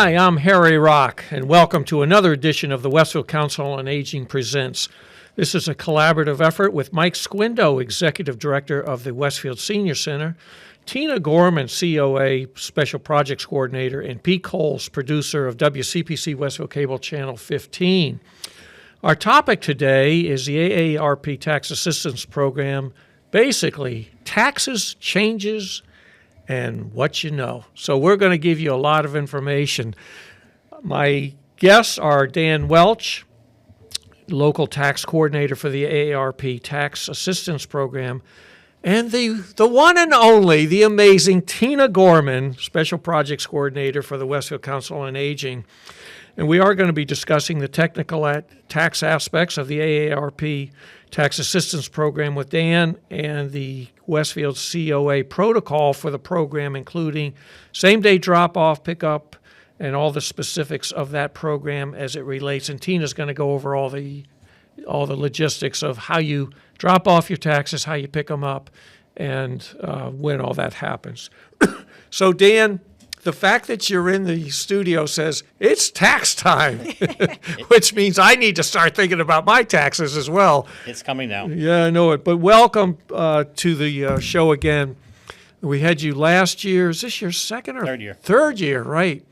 Hi, I'm Harry Rock, and welcome to another edition of the Westfield Council on Aging Presents. This is a collaborative effort with Mike Squindo, Executive Director of the Westfield Senior Center, Tina Gorman, COA Special Projects Coordinator, and Pete Coles, producer of WCPC Westfield Cable Channel 15. Our topic today is the AARP Tax Assistance Program, basically taxes, changes, and what you know. So we're going to give you a lot of information. My guests are Dan Welch, local tax coordinator for the AARP Tax Assistance Program, and the one and only, the amazing Tina Gorman, Special Projects Coordinator for the Westfield Council on Aging. And we are going to be discussing the technical tax aspects of the AARP Tax Assistance Program with Dan and the Westfield COA protocol for the program, including same-day drop-off, pickup, and all the specifics of that program as it relates. And Tina's going to go over all the logistics of how you drop off your taxes, how you pick them up, and when all that happens. So, Dan, the fact that you're in the studio says it's tax time, which means I need to start thinking about my taxes as well. It's coming now. Yeah, I know it. But welcome to the show again. We had you last year. Is this your second or Third year? Third year, right.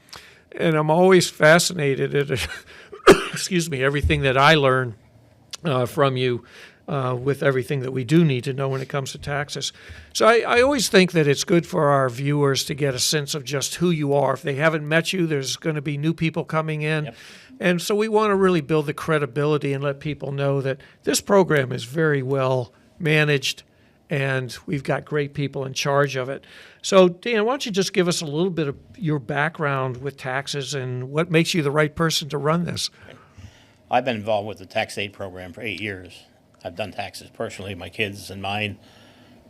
And I'm always fascinated at, excuse me, everything that I learn from you with everything that we do need to know when it comes to taxes. So I always think that it's good for our viewers to get a sense of just who you are. If they haven't met you, there's going to be new people coming in. Yep. And so we want to really build the credibility and let people know that this program is very well managed and we've got great people in charge of it. So, Dan, why don't you just give us a little bit of your background with taxes and what makes you the right person to run this? I've been involved with the tax aid program for 8 years. I've done taxes personally, my kids and mine,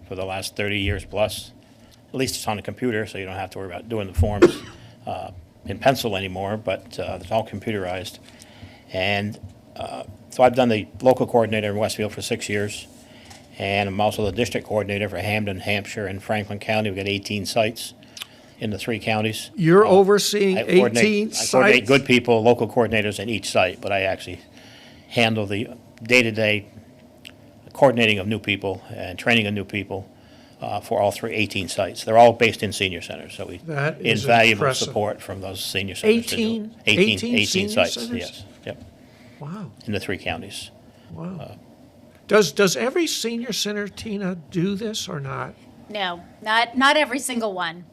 for the last 30 years plus. At least it's on the computer, so you don't have to worry about doing the forms in pencil anymore, but it's all computerized. And so I've done the local coordinator in Westfield for 6 years, and I'm also the district coordinator for Hamden, Hampshire, and Franklin County. We've got 18 sites in the 3 counties. You're overseeing 18 sites? I coordinate good people, local coordinators in each site, but I actually handle the day-to-day coordinating of new people and training of new people for all 18 sites. They're all based in senior centers, so we That is invaluable impressive. support from those senior centers. 18 18 senior sites, centers? yes, yep, Wow. in the 3 counties. Wow. Does every senior center, Tina, do this or not? No, not every single one.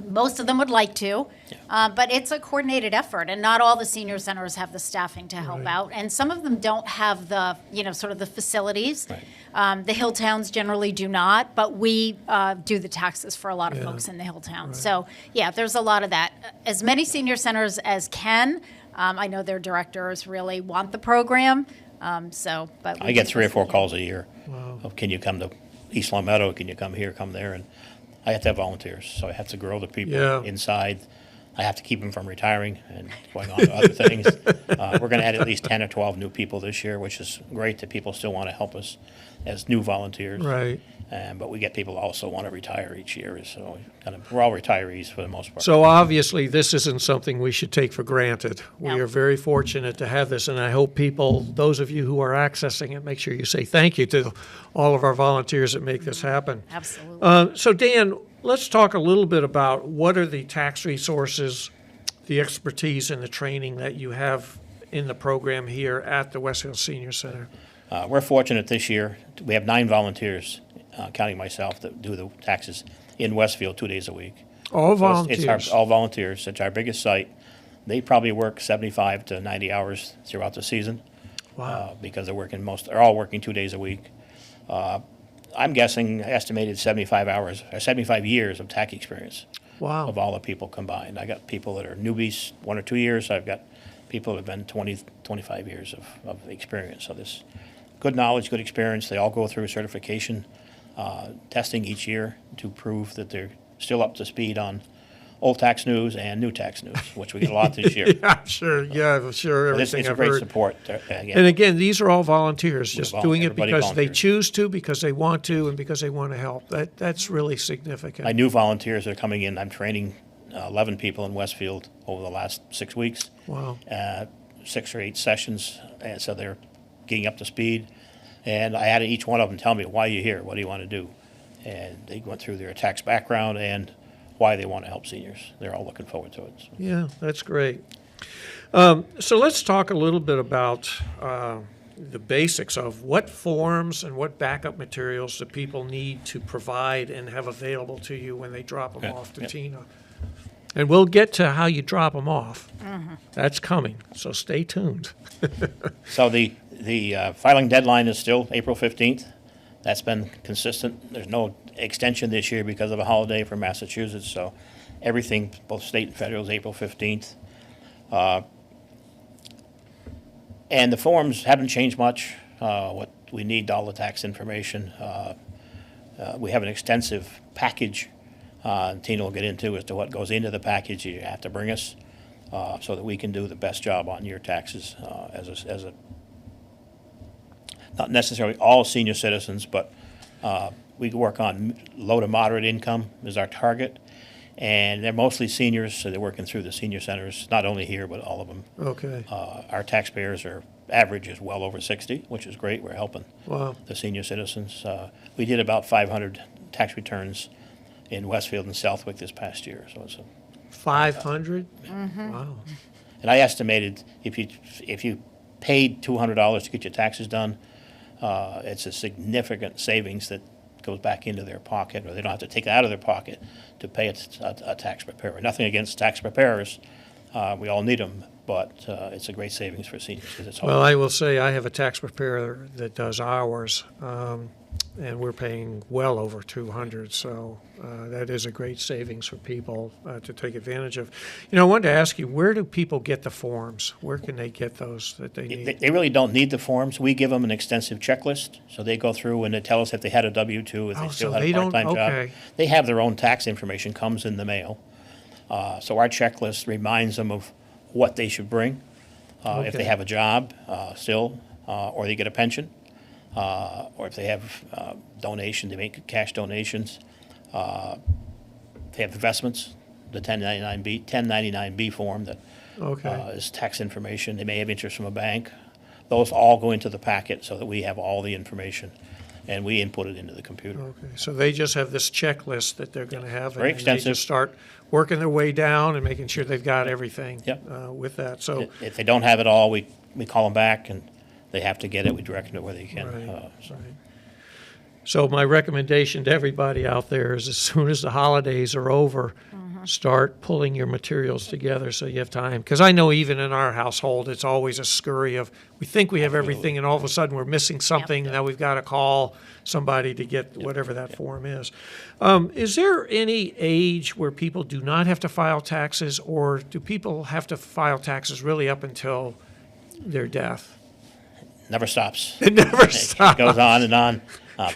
Most of them would like to, but it's a coordinated effort, and not all the senior centers have the staffing to help out, and some of them don't have the, sort of the facilities. Right. The hill towns generally do not, but we do the taxes for a lot of folks in the hill towns. So, yeah, there's a lot of that. As many senior centers as can. I know their directors really want the program, but I get 3 or 4 calls a year. Wow. Of, can you come to East Long Meadow? Can you come here, come there? And I have to have volunteers, so I have to grow the people inside. I have to keep them from retiring and going on to other things. We're going to add at least 10 or 12 new people this year, which is great that people still want to help us as new volunteers. Right. But we get people who also want to retire each year, so we're all retirees for the most part. So obviously this isn't something we should take for granted. No. We are very fortunate to have this, and I hope people, those of you who are accessing it, make sure you say thank you to all of our volunteers that make this happen. Absolutely. So Dan, let's talk a little bit about what are the tax resources, the expertise, and the training that you have in the program here at the Westfield Senior Center. We're fortunate this year. We have 9 volunteers, counting myself, that do the taxes in Westfield 2 days a week. All So volunteers. it's all volunteers. It's our biggest site. They probably work 75 to 90 hours throughout the season. Wow. Because they're all working 2 days a week. I'm guessing estimated 75 hours, or 75 years of tax experience. Wow. Of all the people combined. I got people that are newbies, 1 or 2 years. I've got people that have been 20, 25 years of experience. So this good knowledge, good experience. They all go through certification testing each year to prove that they're still up to speed on old tax news and new tax news, which we get a lot this year. Yeah, sure. Yeah, sure. So Everything it's I've great heard. support. And again, these are all volunteers, just doing it Everybody because they volunteers. choose to, because they want to, and because they want to help. That's really significant. My new volunteers that are coming in, I'm training 11 people in Westfield over the last 6 weeks. Wow. 6 or 8 sessions, and so they're getting up to speed. And I had each one of them tell me, why are you here? What do you want to do? And they went through their tax background and why they want to help seniors. They're all looking forward to it. So. Yeah, that's great. So let's talk a little bit about the basics of what forms and what backup materials that people need to provide and have available to you when they drop them Yeah, off to yeah. Tina. And we'll get to how you drop them off. That's coming, so stay tuned. So the filing deadline is still April 15th. That's been consistent. There's no extension this year because of a holiday for Massachusetts, so everything, both state and federal, is April 15th. And the forms haven't changed much. What we need, all the tax information. We have an extensive package, and Tina will get into as to what goes into the package you have to bring us, so that we can do the best job on your taxes as a not necessarily all senior citizens, but we work on low to moderate income is our target. And they're mostly seniors, so they're working through the senior centers, not only here, but all of them. Okay, Our taxpayers are, average is well over 60, which is great. We're helping wow, the senior citizens. We did about 500 tax returns in Westfield and Southwick this past year, so it's 500? Wow, and I estimated if you paid $200 to get your taxes done, it's a significant savings that goes back into their pocket, or they don't have to take it out of their pocket to pay a tax preparer. Nothing against tax preparers. We all need them, but it's a great savings for seniors because it's well, I will say I have a tax preparer that does ours, and we're paying well over 200, so that is a great savings for people to take advantage of. You know, I wanted to ask you, where do people get the forms? Where can they get those that they need? They really don't need the forms. We give them an extensive checklist, so they go through and they tell us if they had a W-2, if they Oh, still so had they a don't- part-time job. okay. They have their own tax information, comes in the mail. So our checklist reminds them of what they should bring. If they Okay. have a job still, or they get a pension, or if they have donation, they make cash donations. If they have investments, the 1099B form that Okay, is tax information. They may have interest from a bank. Those all go into the packet so that we have all the information, and we input it into the computer. okay, so they just have this checklist that they're going to have, Very and they extensive. just start working their way down and making sure they've got everything Yep. with that, so. If they don't have it all, we call them back, and they have to get it. We direct them to where they can. Right, right. So my recommendation to everybody out there is as soon as the holidays are over, start pulling your materials together so you have time. Because I know even in our household, it's always a scurry of, we think we have everything and all of a sudden we're missing something. And now we've got to call somebody to get whatever that form is. Is there any age where people do not have to file taxes, or do people have to file taxes really up until their death? Never stops. It never It stops. goes on and on.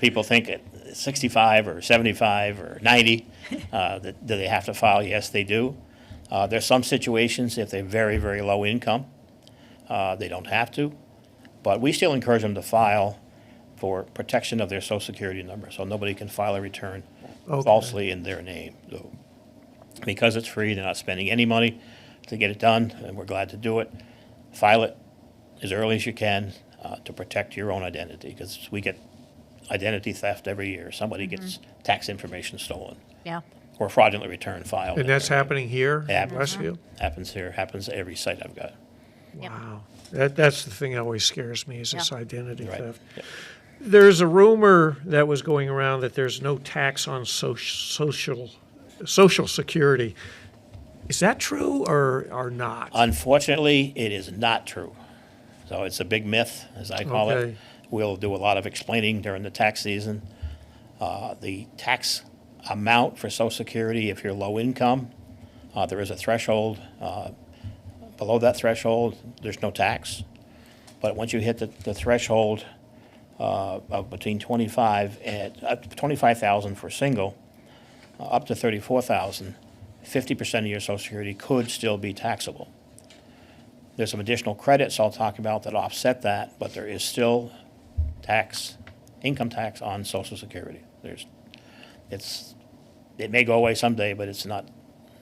People think at 65 or 75 or 90, do they have to file? Yes, they do. There's some situations, if they're very, very low income, they don't have to. But we still encourage them to file for protection of their Social Security number, so nobody can file a return Okay. falsely in their name. So, because it's free, they're not spending any money to get it done, and we're glad to do it. File it as early as you can to protect your own identity, because we get identity theft every year. Somebody gets tax information stolen Yeah. or fraudulent return filed. And that's happening here in Happens. Westfield? Happens here, happens at every site I've got. Yep. Wow. That's the thing that always scares me is this Yeah. identity Right. theft. Yeah. There's a rumor that was going around that there's no tax on social security. Is that true or not? Unfortunately, it is not true. So it's a big myth, as I call Okay. it. We'll do a lot of explaining during the tax season. The tax amount for Social Security, if you're low income, there is a threshold. Below that threshold, there's no tax. But once you hit the threshold of between 25 and up to 25,000 for single, up to 34,000, 50% of your Social Security could still be taxable. There's some additional credits I'll talk about that offset that, but there is still income tax on Social Security. It may go away someday, but it's not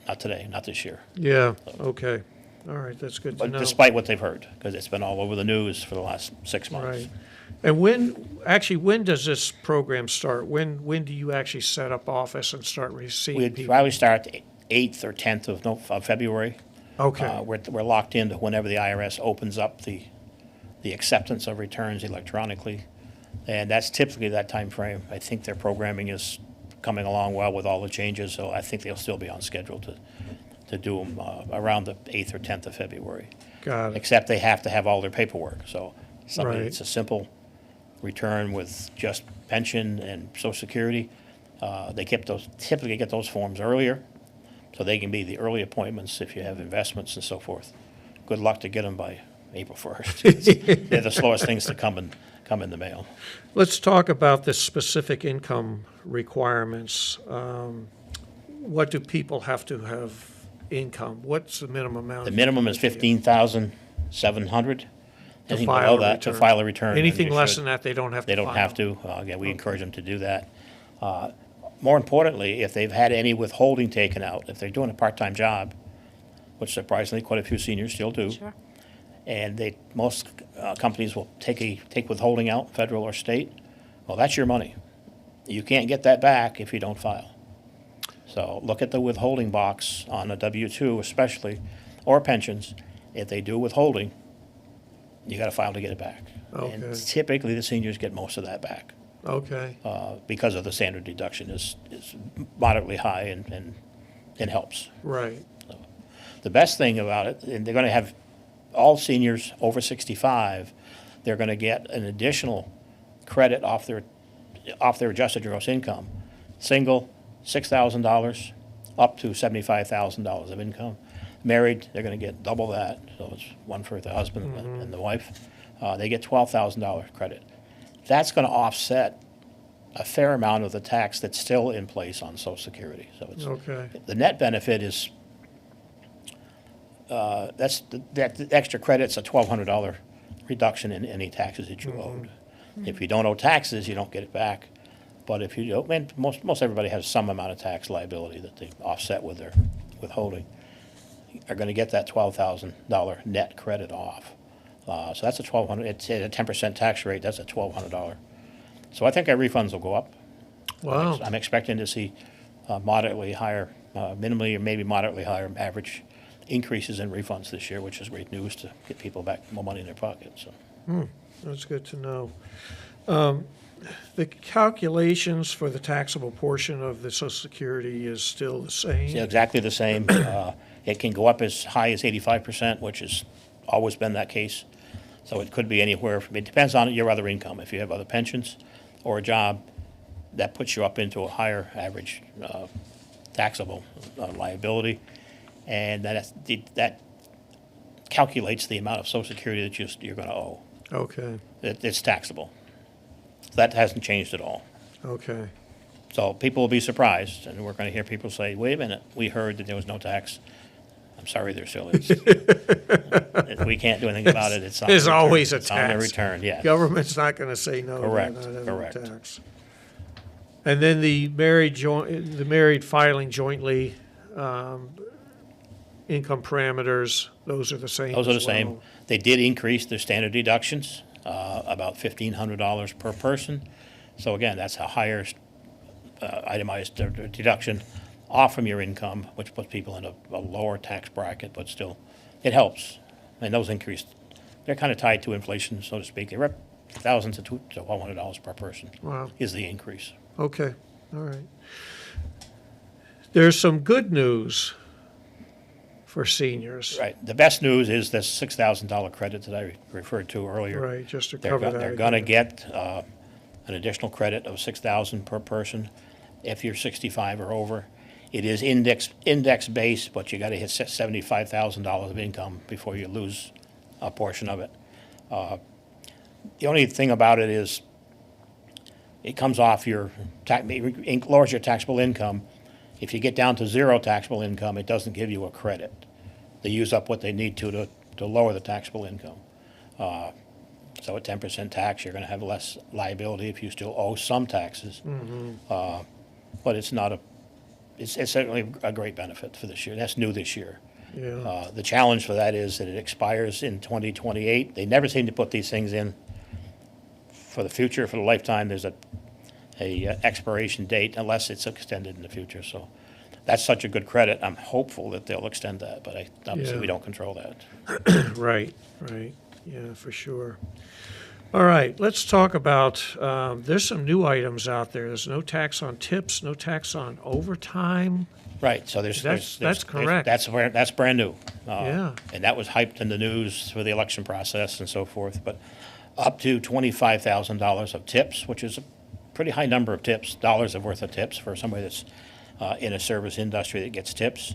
not today, not this year. Yeah, okay. All right, that's good to But know. despite what they've heard, because it's been all over the news for the last 6 months. Right. And when does this program start? When do you actually set up office and start receiving We'd people? probably start the 8th or 10th of February. Okay, We're locked into whenever the IRS opens up the acceptance of returns electronically. And that's typically that time frame. I think their programming is coming along well with all the changes, so I think they'll still be on schedule to do them around the 8th or 10th of February. got it. Except they have to have all their paperwork. So something Right. that's a simple return with just pension and Social Security, they typically get those forms earlier, so they can be the early appointments if you have investments and so forth. Good luck to get them by April 1st. They're the slowest things to come in the mail. Let's talk about the specific income requirements. What do people have to have income? What's the minimum amount? The minimum is 15,700. Anything file below a that, to return. file a return. Anything they less should. than that, they don't have to They don't file? have to. Again, we encourage them to do that. More importantly, if they've had any withholding taken out, if they're doing a part-time job, which surprisingly quite a few seniors still do, Sure. and most companies will take withholding out, federal or state, well, that's your money. You can't get that back if you don't file. So look at the withholding box on a W-2 especially, or pensions. If they do withholding, you got to file to get it back. And Okay. typically, the seniors get most of that back Okay, because of the standard deduction is moderately high and helps. right, The best thing about it, and they're going to have all seniors over 65, they're going to get an additional credit off their adjusted gross income. Single, $6,000 up to $75,000 of income. Married, they're going to get double that, so it's one for the husband and the wife. They get $12,000 credit. That's going to offset a fair amount of the tax that's still in place on Social Security. So it's okay, the net benefit is that extra credit's a $1,200 reduction in any taxes that you owed. If you don't owe taxes, you don't get it back. But if you do, and most everybody has some amount of tax liability that they offset with their withholding, are going to get that $12,000 net credit off. So that's a $1,200. It's at a 10% tax rate. That's a $1,200. So I think our refunds will go up. wow, I'm expecting to see moderately higher, minimally or maybe moderately higher average increases in refunds this year, which is great news to get people back more money in their pocket. So that's good to know. The calculations for the taxable portion of the Social Security is still the same? yeah, exactly the same. It can go up as high as 85%, which has always been that case. So it could be anywhere. It depends on your other income. If you have other pensions or a job, that puts you up into a higher average taxable liability, and that calculates the amount of Social Security that you're going to owe. Okay, It's taxable. That hasn't changed at all. okay, So people will be surprised, and we're going to hear people say, wait a minute, we heard that there was no tax. I'm sorry, there still is. We can't do anything about it. It's on the There's return. always a It's on the tax. return, yes. Government's not going to say no. to Correct, not having a correct. tax. And then the married filing jointly, income parameters, those are the same Those are the as same. well? They did increase their standard deductions, about $1,500 per person. So again, that's a higher itemized deduction off from your income, which puts people in a lower tax bracket, but still, it helps. And those increased, they're kind of tied to inflation, so to speak. They're up $1,000 to $1,200 per person Wow, is the increase. okay, all right. There's some good news for seniors. Right. The best news is this $6,000 credit that I referred to earlier. Right, just to They're cover that. They're going to again. get an additional credit of $6,000 per person if you're 65 or over. It is index based, but you got to hit $75,000 of income before you lose a portion of it. The only thing about it is it comes off lowers your taxable income. If you get down to zero taxable income, it doesn't give you a credit. They use up what they need to lower the taxable income. So at 10% tax, you're going to have less liability if you still owe some taxes. But it's not it's certainly a great benefit for this year. That's new this year. Yeah. The challenge for that is that it expires in 2028. They never seem to put these things in for the future, for the lifetime. There's a expiration date unless it's extended in the future. So that's such a good credit. I'm hopeful that they'll extend that, but obviously Yeah. we don't control that. Right, right. Yeah, for sure. All right, let's talk about, there's some new items out there. There's no tax on tips, no tax on overtime. Right. So That's correct. That's brand new. Yeah. And that was hyped in the news for the election process and so forth. But up to $25,000 of tips, which is a pretty high number of tips, dollars of worth of tips for somebody that's in a service industry that gets tips.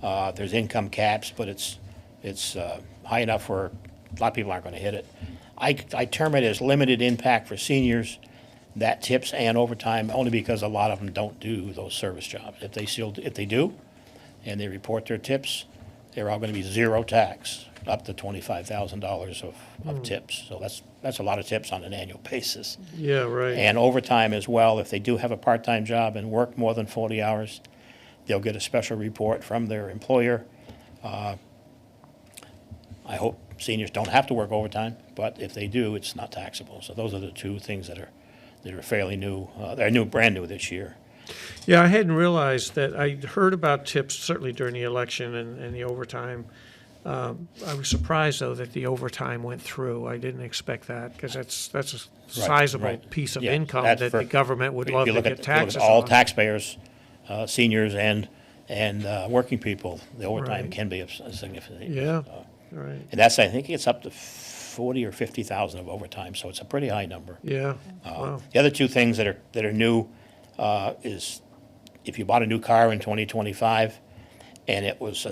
There's income caps, but it's high enough where a lot of people aren't going to hit it. I term it as limited impact for seniors, that tips and overtime, only because a lot of them don't do those service jobs. If they do, and they report their tips, they're all going to be zero tax, up to $25,000 of tips. So that's a lot of tips on an annual basis. Yeah, right. And overtime as well, if they do have a part-time job and work more than 40 hours, they'll get a special report from their employer. I hope seniors don't have to work overtime, but if they do, it's not taxable. So those are the two things that are fairly new. They're brand new this year. Yeah, I hadn't realized that. I heard about tips certainly during the election and the overtime. I was surprised, though, that the overtime went through. I didn't expect that because that's a sizable right. piece of Yeah, income that's that for- the government would If love you to look get at taxes all on. taxpayers, seniors and working people, the overtime Right. can be a significant. Yeah, right. And that's, I think it's up to 40 or 50,000 of overtime, so it's a pretty high number. Yeah, wow. The other two things that are new is if you bought a new car in 2025 and it was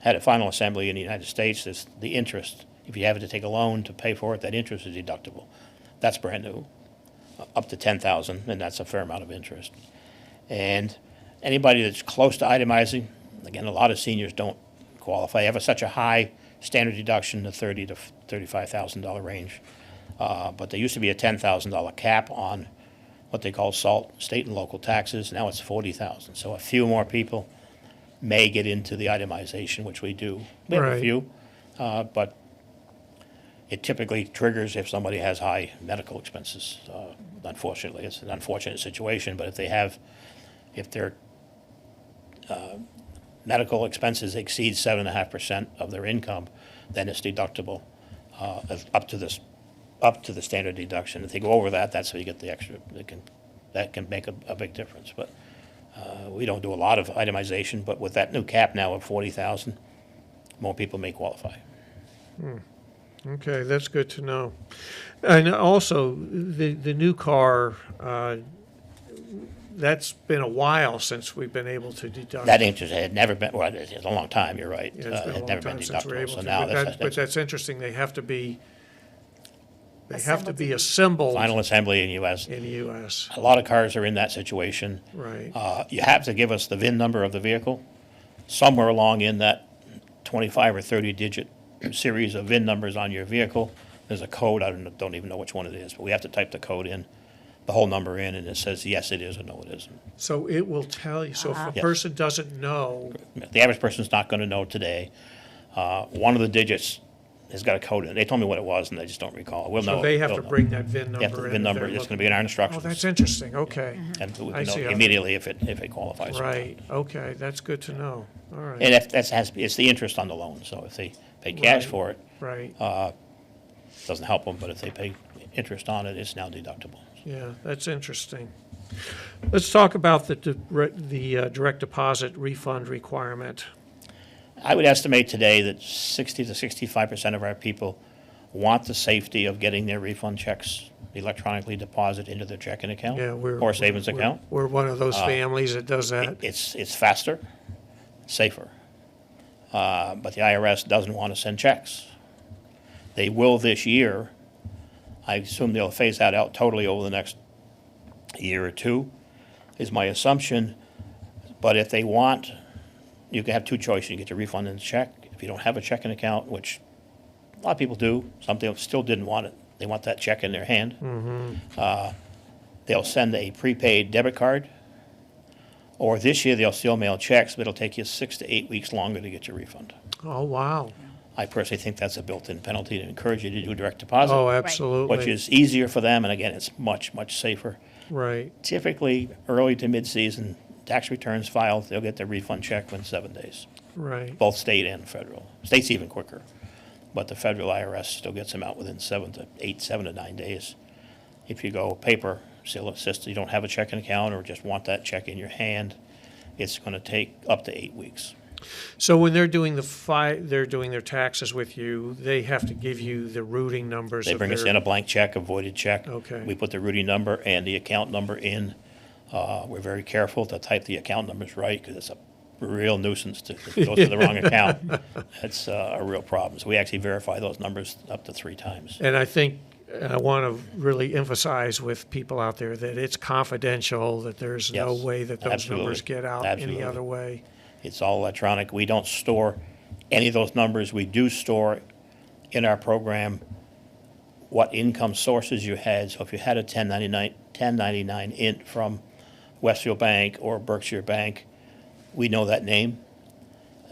had a final assembly in the United States, the interest, if you have to take a loan to pay for it, that interest is deductible. That's brand new, up to 10,000, and that's a fair amount of interest. And anybody that's close to itemizing, again, a lot of seniors don't qualify. They have such a high standard deduction, the $30,000 to $35,000 range. But there used to be a $10,000 cap on what they call SALT, state and local taxes. Now it's $40,000. So a few more people may get into the itemization, which we do. We have Right. a few, but it typically triggers if somebody has high medical expenses. Unfortunately, it's an unfortunate situation, but if their medical expenses exceed 7.5% of their income, then it's deductible up to the standard deduction. If they go over that, that's how you get the extra. That can make a big difference. But we don't do a lot of itemization. But with that new cap now of 40,000, more people may qualify. Okay, that's good to know. And also, the new car, that's been a while since we've been able to deduct. That interest had never been. Well, it's a long time. You're right. Yeah, it's been a had long never time been since we're deductible. able So to, now but that's interesting. They have to be Assembled in- assembled final assembly in the U.S. in the U.S. A lot of cars are in that situation. Right. You have to give us the VIN number of the vehicle. Somewhere along in that 25 or 30-digit series of VIN numbers on your vehicle, there's a code. I don't even know which one it is, but we have to type the code in, the whole number in, and it says yes, it is, or no, it isn't. So it will tell you. So if a Yes. person doesn't know, The average person's not going to know today. One of the digits has got a code in it. They told me what it was, and they just don't recall. We'll know. so they have They'll to know. bring that VIN You number have the in. VIN if number. they're It's going looking. to be in our Oh, instructions. that's interesting. Okay. And we I can see know how- immediately if it qualifies. or not. Right. Okay. That's good to know. All right. And if it's the interest on the loan. So if they pay cash Right. for it, Right. it doesn't help them. But if they pay interest on it, it's now deductible. Yeah, that's interesting. Let's talk about the direct deposit refund requirement. I would estimate today that 60 to 65% of our people want the safety of getting their refund checks electronically deposited into their checking account Yeah, or savings account. We're one of those families that does that. It's faster, safer. But the IRS doesn't want to send checks. They will this year. I assume they'll phase that out totally over the next year or two, is my assumption. But if they want, you can have two choices. You get your refund in a check. If you don't have a checking account, which a lot of people do, some people still didn't want it. They want that check in their hand. They'll send a prepaid debit card, Or this year, they'll still mail checks, but it'll take you 6 to 8 weeks longer to get your refund. Oh, wow. I personally think that's a built-in penalty to encourage you to do direct deposit. Oh, absolutely. Which is easier for them, and again, it's much, much safer. Right. Typically, early to mid-season, tax returns filed, they'll get their refund check within 7 days, Right. both state and federal. State's even quicker, but the federal IRS still gets them out within 7 to 9 days. If you go paper, still insist you don't have a checking account or just want that check in your hand, it's going to take up to 8 weeks. So when they're doing they're doing their taxes with you, they have to give you the routing numbers. They bring us in a blank check, a voided check. Okay. We put the routing number and the account number in. We're very careful to type the account numbers right because it's a real nuisance to go to the wrong account. It's a real problem. So we actually verify those numbers up to 3 times. And I think I want to really emphasize with people out there that it's confidential, that there's no Yes, way that those absolutely. numbers get out Absolutely. any other way. It's all electronic. We don't store any of those numbers. We do store in our program what income sources you had. So if you had a 1099 in from Westfield Bank or Berkshire Bank, we know that name.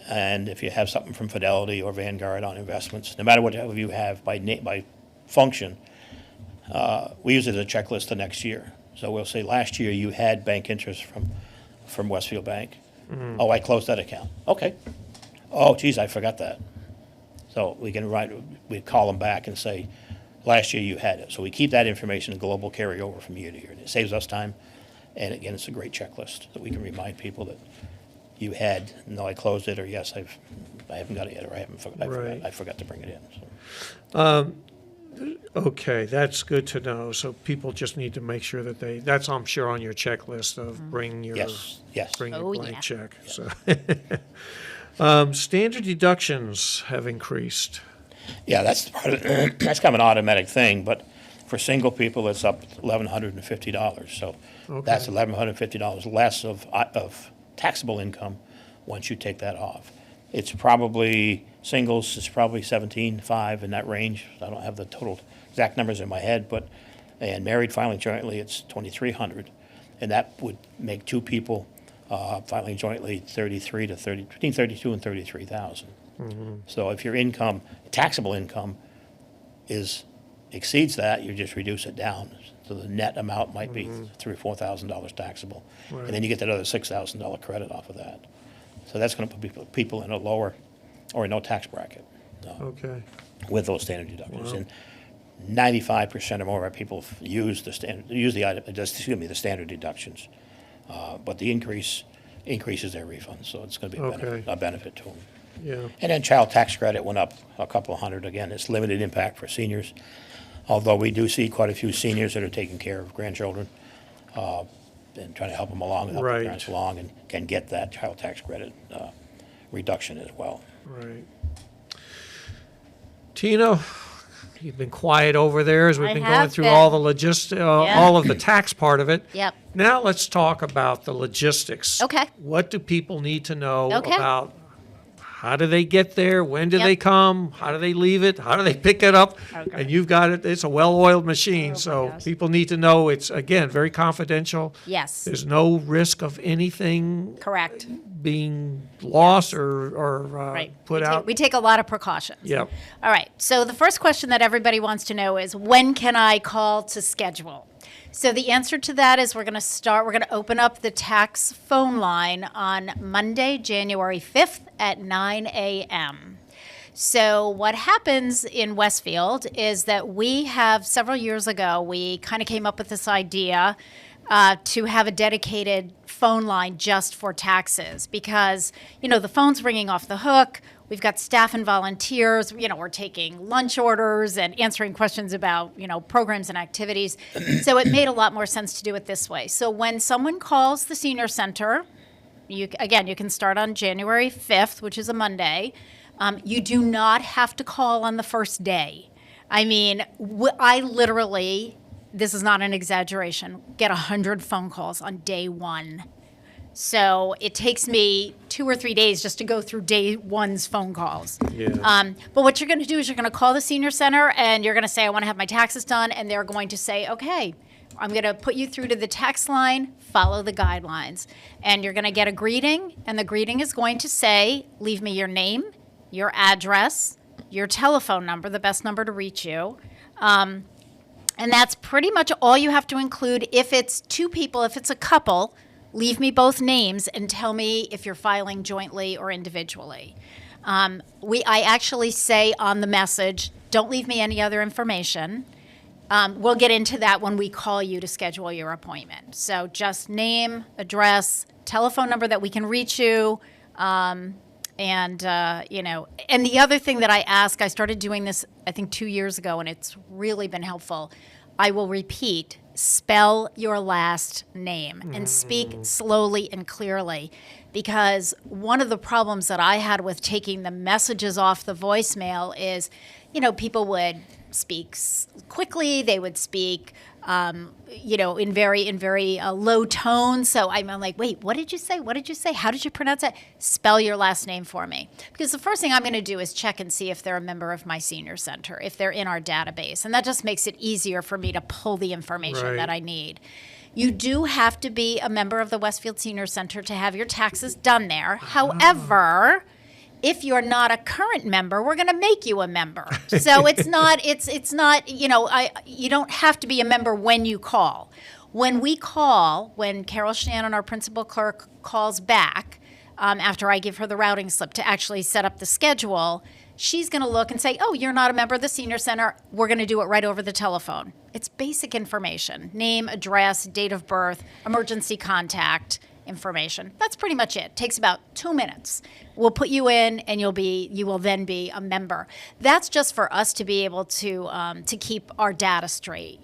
And if you have something from Fidelity or Vanguard on investments, no matter what you have by function, we use it as a checklist the next year. So we'll say last year you had bank interest from Westfield Bank. Oh, I closed that account. Okay. Oh, geez, I forgot that. So we call them back and say, last year you had it. So we keep that information in global carryover from year to year. And it saves us time. And again, it's a great checklist that we can remind people that you had, no, I closed it, or yes, I haven't got it yet, or I forgot to bring it in. So. Okay, that's good to know. So people just need to make sure that that's, I'm sure, on your checklist of bring your Yes. bring your Oh, blank yeah. check. So, standard deductions have increased. Yeah, that's part of, that's kind of an automatic thing, but for single people, it's up $1,150. So that's $1,150 less of taxable income once you take that off. It's probably, singles is probably 17.5 in that range. I don't have the total exact numbers in my head, and married filing jointly, it's 2,300. And that would make 2 people filing jointly between 32 and 33,000. So if your income, taxable income, exceeds that, you just reduce it down. So the net amount might be $3,000 or $4,000 taxable, and then you get that other $6,000 credit off of that. So that's going to put people in a lower or no tax bracket Okay. with those standard deductions. And 95% or more of our people use the standard deductions, but the increases their refunds, so it's going to be a benefit to them. Yeah. And then child tax credit went up a couple of hundred. Again, it's limited impact for seniors, although we do see quite a few seniors that are taking care of grandchildren and trying to help them along and help their parents along and can get that child tax credit reduction as well. Right. Tina, you've been quiet over there as we've I been going have through been. all the all of the tax part of it. Yep. Now let's talk about the logistics. Okay. What do people need to know Okay. about? How do they get there? When do Yep. they come? How do they leave it? How do they pick it up? Okay. And you've got it. It's a well-oiled machine. Oh, my So gosh. people need to know it's, again, very confidential. Yes. There's no risk of anything Correct. being lost or Right. put out. We take a lot of precautions. Yep. All right. So the first question that everybody wants to know is, when can I call to schedule? So the answer to that is we're going to open up the tax phone line on Monday, January 5th at 9 a.m. So what happens in Westfield is that we have, several years ago, we kind of came up with this idea to have a dedicated phone line just for taxes because, the phone's ringing off the hook. We've got staff and volunteers. We're taking lunch orders and answering questions about, programs and activities. So it made a lot more sense to do it this way. So when someone calls the senior center, you can start on January 5th, which is a Monday. You do not have to call on the first day. I mean, I literally, this is not an exaggeration, get 100 phone calls on day one. So it takes me 2 or 3 days just to go through day one's phone calls. Yeah. But what you're going to do is you're going to call the senior center and you're going to say, I want to have my taxes done. And they're going to say, okay, I'm going to put you through to the text line, follow the guidelines. And you're going to get a greeting, and the greeting is going to say, leave me your name, your address, your telephone number, the best number to reach you. And that's pretty much all you have to include. If it's two people, if it's a couple, leave me both names and tell me if you're filing jointly or individually. I actually say on the message, don't leave me any other information. We'll get into that when we call you to schedule your appointment. So just name, address, telephone number that we can reach you, and the other thing that I ask, I started doing this, I think 2 years ago, and it's really been helpful. I will repeat, spell your last name and speak slowly and clearly, because one of the problems that I had with taking the messages off the voicemail is, people would speak quickly, they would speak in very low tones. So I'm like, wait, what did you say? What did you say? How did you pronounce that? Spell your last name for me. Because the first thing I'm going to do is check and see if they're a member of my senior center, if they're in our database. And that just makes it easier for me to pull the information that I need. You do have to be a member of the Westfield Senior Center to have your taxes done there. However, if you're not a current member, we're going to make you a member. So it's not, you don't have to be a member when you call. When Carol Shannon, our principal clerk, calls back, after I give her the routing slip to actually set up the schedule, she's going to look and say, oh, you're not a member of the senior center. We're going to do it right over the telephone. It's basic information: name, address, date of birth, emergency contact information. That's pretty much it. Takes about 2 minutes. We'll put you in, and you will then be a member. That's just for us to be able to keep our data straight,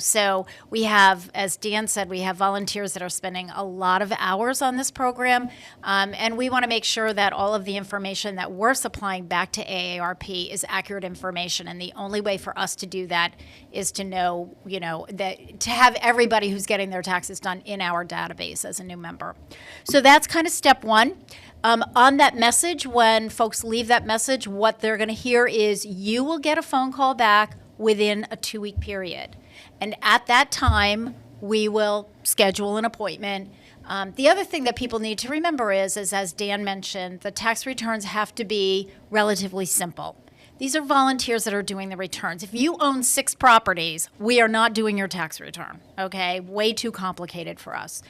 So we have, as Dan said, we have volunteers that are spending a lot of hours on this program, and we want to make sure that all of the information that we're supplying back to AARP is accurate information. And the only way for us to do that is to know, that to have everybody who's getting their taxes done in our database as a new member. So that's kind of step one. On that message, when folks leave that message, what they're going to hear is you will get a phone call back within a 2-week period. And at that time, we will schedule an appointment. The other thing that people need to remember is, as Dan mentioned, the tax returns have to be relatively simple. These are volunteers that are doing the returns. If you own 6 properties, we are not doing your tax return, okay? Way too complicated for us.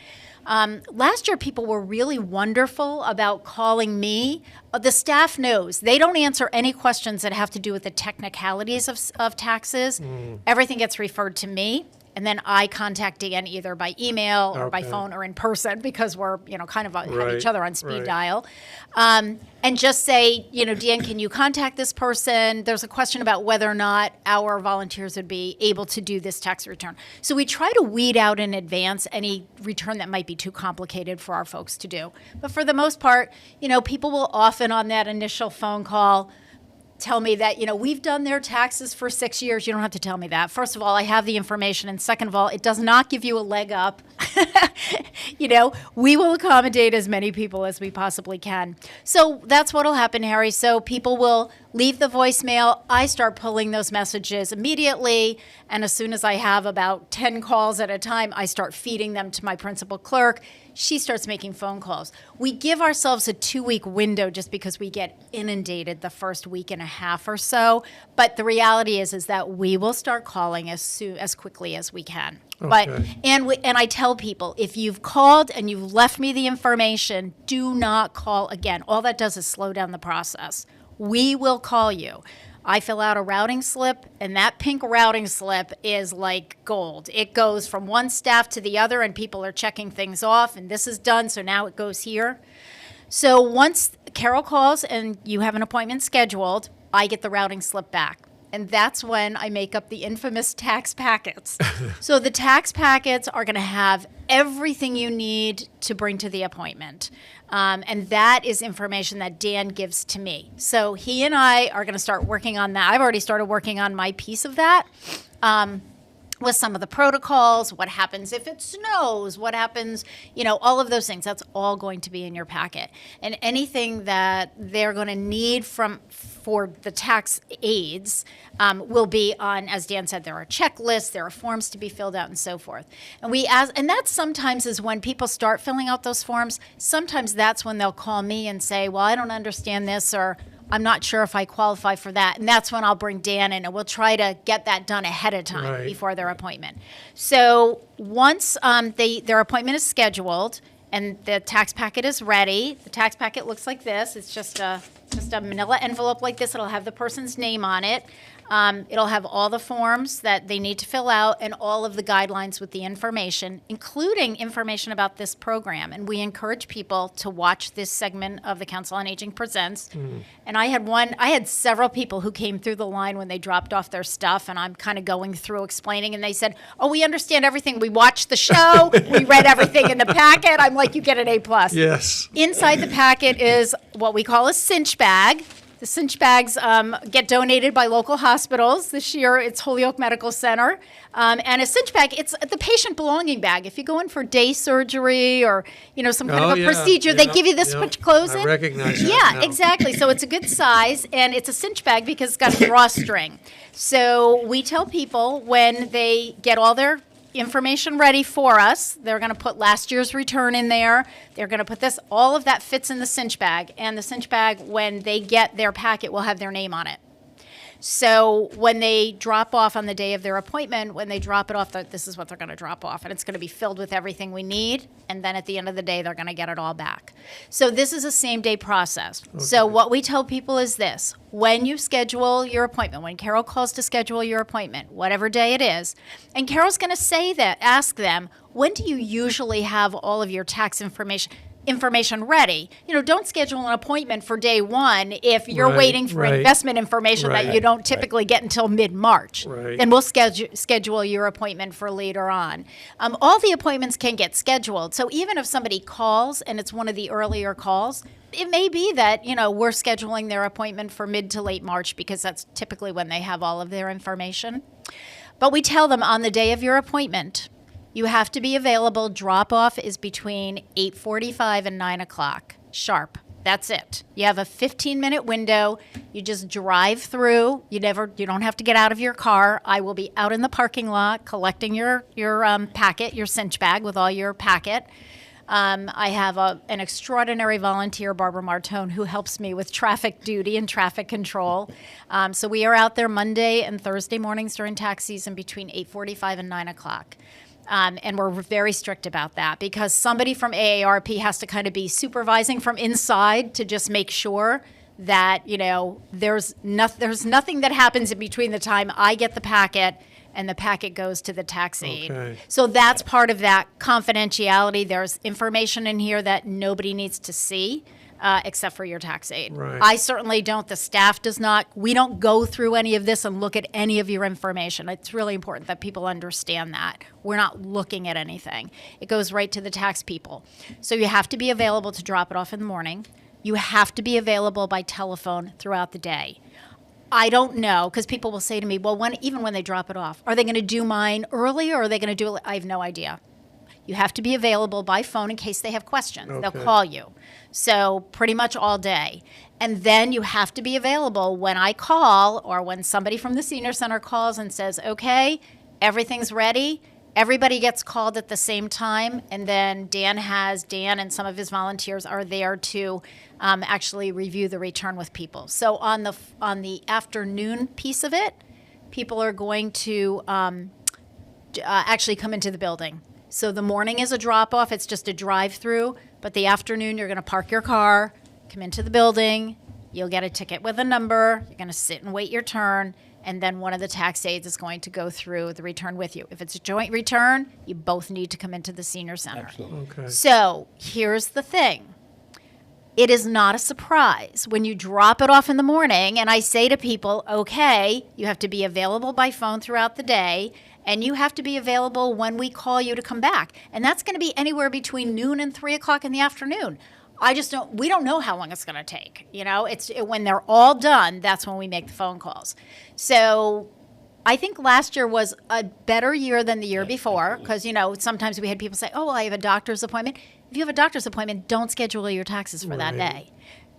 Last year, people were really wonderful about calling me. The staff knows. They don't answer any questions that have to do with the technicalities of taxes. Everything gets referred to me. And then I contact Dan either by email or by phone or in person, because we're, kind of have each other on speed dial. And just say, Dan, can you contact this person? There's a question about whether or not our volunteers would be able to do this tax return. So we try to weed out in advance any return that might be too complicated for our folks to do. But for the most part, people will often on that initial phone call tell me that, we've done their taxes for 6 years. You don't have to tell me that. First of all, I have the information. And second of all, it does not give you a leg up. We will accommodate as many people as we possibly can. So that's what will happen, Harry. So people will leave the voicemail. I start pulling those messages immediately. And as soon as I have about 10 calls at a time, I start feeding them to my principal clerk. She starts making phone calls. We give ourselves a 2-week window just because we get inundated the first week and a half or so. But the reality is that we will start calling as quickly as we can. Okay. But and I tell people, if you've called and you've left me the information, do not call again. All that does is slow down the process. We will call you. I fill out a routing slip, and that pink routing slip is like gold. It goes from one staff to the other, and people are checking things off, and this is done, so now it goes here. So once Carol calls and you have an appointment scheduled, I get the routing slip back. And that's when I make up the infamous tax packets. So the tax packets are going to have everything you need to bring to the appointment. And that is information that Dan gives to me. So he and I are going to start working on that. I've already started working on my piece of that. With some of the protocols, what happens if it snows, what happens, all of those things. That's all going to be in your packet. And anything that they're going to need from for the tax aides will be on, as Dan said, there are checklists, there are forms to be filled out and so forth. And that sometimes is when people start filling out those forms, sometimes that's when they'll call me and say, well, I don't understand this, or I'm not sure if I qualify for that. And that's when I'll bring Dan in and we'll try to get that done ahead of time Right. before their appointment. So once their appointment is scheduled and the tax packet is ready, the tax packet looks like this. It's just a manila envelope like this. It'll have the person's name on it. It'll have all the forms that they need to fill out and all of the guidelines with the information, including information about this program. And we encourage people to watch this segment of the Council on Aging Presents. And I had several people who came through the line when they dropped off their stuff, and I'm kind of going through explaining, and they said, oh, we understand everything. We watched the show. We read everything in the packet. I'm like, you get an A+. Yes. Inside the packet is what we call a cinch bag. The cinch bags get donated by local hospitals. This year, it's Holyoke Medical Center. And a cinch bag, it's the patient belonging bag. If you go in for day surgery or, some kind of a procedure, they give you this much clothes in. I recognize that Yeah, now. exactly. So it's a good size, and it's a cinch bag because it's got a drawstring. So we tell people when they get all their information ready for us. They're going to put last year's return in there. They're going to put this, all of that fits in the cinch bag. And the cinch bag, when they get their packet, will have their name on it. So when they drop off on the day of their appointment, when they drop it off, this is what they're going to drop off. And it's going to be filled with everything we need. And then at the end of the day, they're going to get it all back. So this is a same-day process. Okay. So what we tell people is this. When you schedule your appointment, when Carol calls to schedule your appointment, whatever day it is, and Carol's going to say that, ask them, when do you usually have all of your tax information ready? Don't schedule an appointment for day one if you're Right, waiting for right. investment information that Right. you don't typically get until mid-March. Right. Then we'll schedule your appointment for later on. All the appointments can get scheduled. So even if somebody calls and it's one of the earlier calls, it may be that, we're scheduling their appointment for mid to late March because that's typically when they have all of their information. But we tell them on the day of your appointment, you have to be available. Drop-off is between 8:45 and 9 o'clock, sharp. That's it. You have a 15-minute window. You just drive through. You don't have to get out of your car. I will be out in the parking lot collecting your packet, your cinch bag with all your packet. I have an extraordinary volunteer, Barbara Martone, who helps me with traffic duty and traffic control. So we are out there Monday and Thursday mornings during tax season between 8:45 and 9 o'clock. And we're very strict about that because somebody from AARP has to kind of be supervising from inside to just make sure that, there's nothing that happens in between the time I get the packet and the packet goes to the tax aide. Okay. So that's part of that confidentiality. There's information in here that nobody needs to see. Except for your tax aide. Right. I certainly don't. The staff does not. We don't go through any of this and look at any of your information. It's really important that people understand that. We're not looking at anything. It goes right to the tax people. So you have to be available to drop it off in the morning. You have to be available by telephone throughout the day. I don't know, because people will say to me, well, even when they drop it off, are they going to do mine early or are they going to do it? I have no idea. You have to be available by phone in case they have questions. Okay. They'll call you. So pretty much all day. And then you have to be available when I call or when somebody from the senior center calls and says, okay, everything's ready. Everybody gets called at the same time. And then Dan and some of his volunteers are there to actually review the return with people. So on the afternoon piece of it, people are going to actually come into the building. So the morning is a drop-off. It's just a drive-through. But the afternoon, you're going to park your car, come into the building. You'll get a ticket with a number. You're going to sit and wait your turn. And then one of the tax aides is going to go through the return with you. If it's a joint return, you both need to come into the senior center. Absolutely. Okay. So here's the thing. It is not a surprise when you drop it off in the morning and I say to people, okay, you have to be available by phone throughout the day and you have to be available when we call you to come back. And that's going to be anywhere between noon and 3 o'clock in the afternoon. We don't know how long it's going to take. When they're all done, that's when we make the phone calls. So I think last year was a better year than the year before because, sometimes we had people say, oh, well, I have a doctor's appointment. If you have a doctor's appointment, don't schedule your taxes for that Right. day.